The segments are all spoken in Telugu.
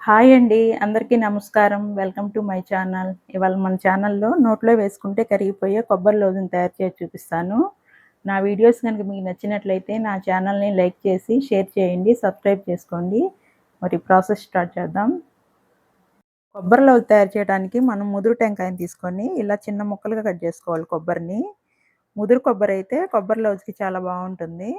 హాయ్ అండి. అందరికీ నమస్కారం. Welcome to my channel. ఇవాళ మన ఛానల్‌లో నోట్లో వేసుకుంటే కరిగిపోయే కొబ్బరి లడ్డూని తయారు చేసి చూపిస్తాను. నా వీడియోస్ గనుక మీకు నచ్చినట్లయితే నా ఛానల్‌ని లైక్ చేసి, షేర్ చేయండి, సబ్స్క్రైబ్ చేసుకోండి. మరి ప్రాసెస్ స్టార్ట్ చేద్దాం. కొబ్బరి లడ్డు తయారు చేయడానికి మనం ముదురు టెంకాయని తీసుకొని ఇలా చిన్న ముక్కలుగా కట్ చేసుకోవాలి కొబ్బరిని. ముదురు కొబ్బరి అయితే కొబ్బరి లడ్డుకి చాలా బావుంటుంది.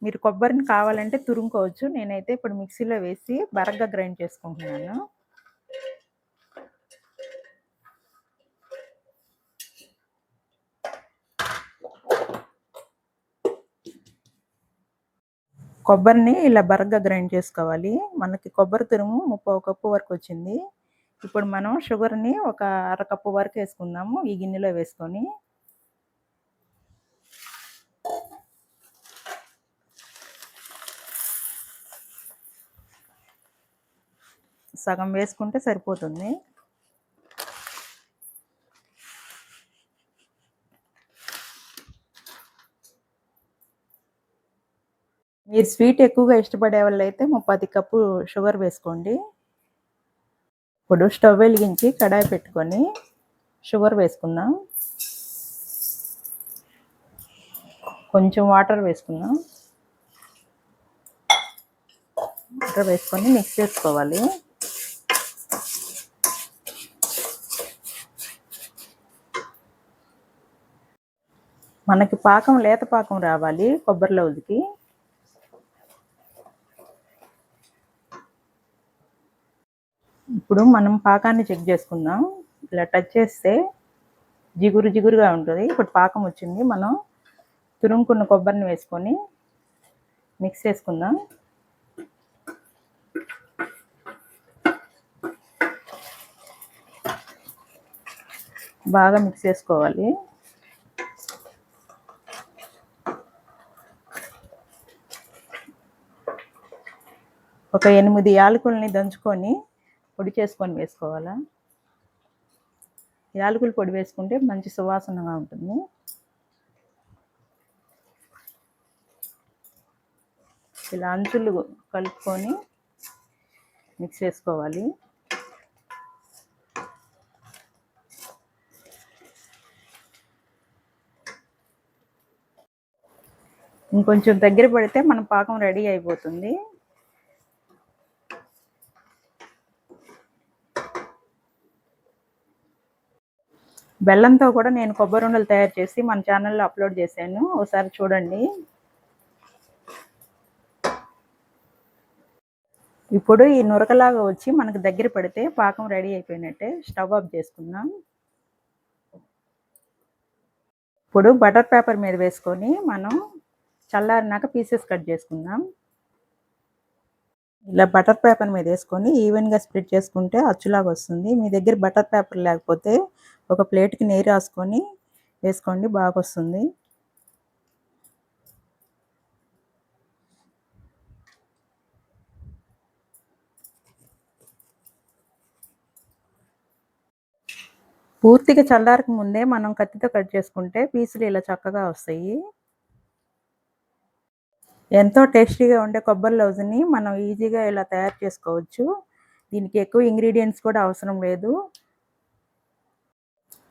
మీరు కొబ్బరిని కావాలంటే తురుముకోవచ్చు. నేనైతే ఇప్పుడు మిక్సీలో వేసి బరగ్గా గ్రైండ్ చేసుకుంటున్నాను. కొబ్బరిని ఇలా బరగ్గా గ్రైండ్ చేసుకోవాలి. మనకి కొబ్బరి తురుము 3/4 కప్పు వరకు వచ్చింది. ఇప్పుడు మనం షుగర్‌ని ఒక అర కప్పు వరకు వేసుకుందాము ఈ గిన్నెలో వేసుకొని. సగం వేసుకుంటే సరిపోతుంది. మీరు స్వీట్ ఎక్కువగా ఇష్టపడే వాళ్ళైతే 3/10 కప్పు షుగర్ వేసుకోండి. ఇప్పుడు స్టవ్ వెలిగించి కడాయి పెట్టుకొని షుగర్ వేసుకుందాం. కొంచెం వాటర్ వేసుకుందాం. వాటర్ వేసుకొని మిక్స్ చేసుకోవాలి. మనకి పాకం లేత పాకం రావాలి కొబ్బరి లడ్డుకి. ఇప్పుడు మనం పాకాన్ని చెక్ చేసుకుందాం. ఇలా టచ్ చేస్తే జిగురు జిగురుగా ఉంటుంది. ఇప్పుడు పాకం వచ్చింది. మనం తురుముకున్న కొబ్బరిని వేసుకొని మిక్స్ చేసుకుందాం. బాగా మిక్స్ చేసుకోవాలి. ఒక 8 యాలకుల్ని దంచుకొని పొడి చేసుకొని వేసుకోవాలా. యాలకుల పొడి వేసుకుంటే మంచి సువాసనగా ఉంటుంది. ఇలా అంచులు కలుపుకొని మిక్స్ చేసుకోవాలి. ఇంకొంచెం దగ్గర పడితే మన పాకం రెడీ అయిపోతుంది. బెల్లంతో కూడా నేను కొబ్బరి ఉండలు తయారు చేసి మన ఛానల్లో అప్లోడ్ చేశాను. ఒకసారి చూడండి. ఇప్పుడు ఈ నురకలాగా వచ్చి మనకు దగ్గర పడితే పాకం రెడీ అయిపోయినట్టే. స్టవ్ ఆఫ్ చేసుకుందాం. ఇప్పుడు బటర్ పేపర్ మీద వేసుకొని మనం చల్లారినాక పీసెస్ కట్ చేసుకుందాం. ఇలా బటర్ పేపర్ మీద వేసుకొని ఈవెన్గా స్ప్రెడ్ చేసుకుంటే అచ్చులాగా వస్తుంది. మీ దగ్గర బటర్ పేపర్ లేకపోతే ఒక ప్లేట్కి నెయ్యి రాసుకొని వేసుకోండి, బాగా వస్తుంది. పూర్తిగా చల్లారక ముందే మనం కత్తితో కట్ చేసుకుంటే పీసులు ఇలా చక్కగా వస్తాయి. ఎంతో టేస్టీగా ఉండే కొబ్బరి లడ్డుని మనం ఈజీగా ఇలా తయారు చేసుకోవచ్చు. దీనికి ఎక్కువ ఇంగ్రీడియంట్స్ కూడా అవసరం లేదు.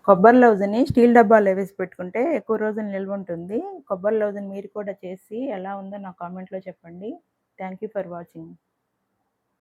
కొబ్బరి లడ్డుని స్టీల్ డబ్బాలో వేసి పెట్టుకుంటే ఎక్కువ రోజులు నిల్వ ఉంటుంది. కొబ్బరి లడ్డుని మీరు కూడా చేసి ఎలా ఉందో నా కామెంట్లో చెప్పండి. Thank you for watching.